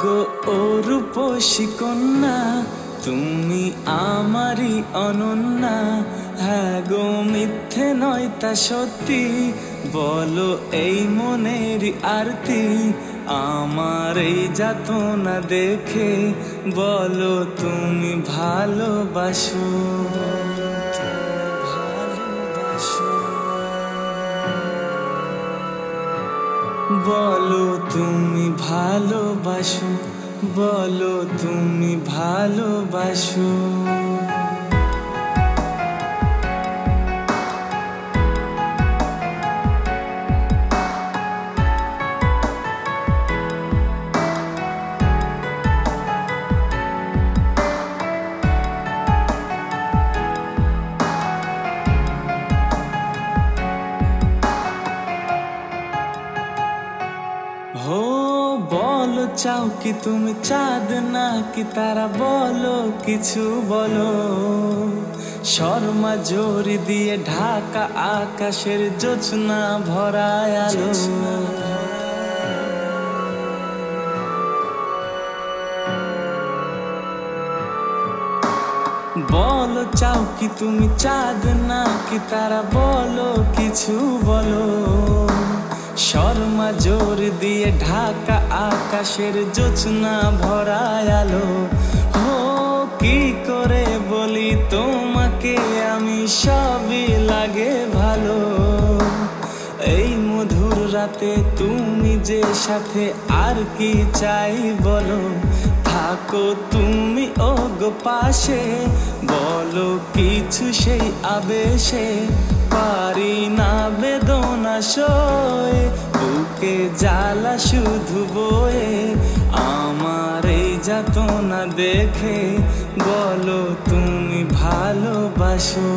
গো ও রূপসী কন্যা, তুমি আমারই অনন্যা। হ্যাঁ গো মিথ্যে নয় তা সত্যি, বলো এই মনের আরতি। আমার এই যাতনা দেখে বলো তুমি ভালোবাসো, বলো তুমি ভালোবাসো, বলো তুমি ভালোবাসো। হো বলো চাও কি তুমি চাঁদ না কি তারা, বলো কিছু বলো। শর্মা জোরি দিয়ে ঢাকা আকাশের জোছনা ভরায় আলো। বলো চাও কি তুমি চাঁদ না কি তারা, বলো কিছু বলো। শর্মা জোর দিয়ে ঢাকা আকাশের জোছনা ভরায় আলো। হো কি করে বলি তোমাকে আমি, সবই লাগে ভালো। এই মধুর রাতে তুমি যে সাথে, আর কি চাই বলো। থাকো তুমি ও গো পাশে, বলো কিছু সেই আবেশে। পারি না বেদনা সয়ে, বুকে জ্বালা শুধু বয়ে। আমার এই যাতনা দেখে বলো তুমি ভালোবাসো।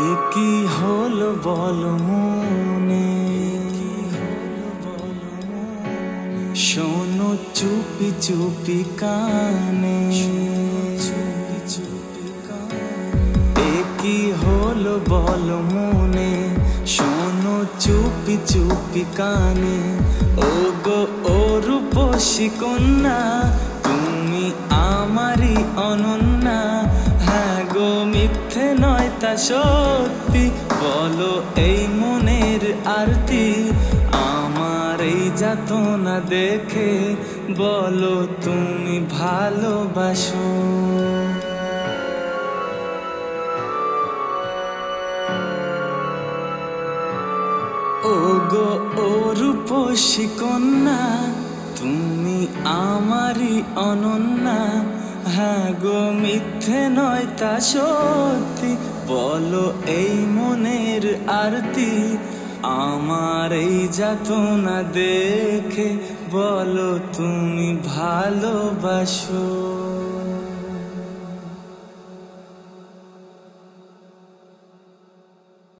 এ কি হলো বলো মনে, শোনো চুপি চুপি কানে। এ কি হলো বলো মনে, শোনো চুপি চুপি কানে। ও গো ও রূপসী কন্যা, তুমি আমারই অনন্যা। হ্যাঁ গো মিথ্যে নয় তা সত্যি, বলো এই মনের আরতি। আমার এই যাতনা দেখে বলো তুমি ভালোবাসো। ও গো ও রূপসী কন্যা, তুমি আমারই অনন্যা। হ্যাঁ গো মিথ্যে নয় তা সত্যি, বলো এই মনের আরতি। আমার এই যাতনা দেখে বলো তুমি ভালোবাসো।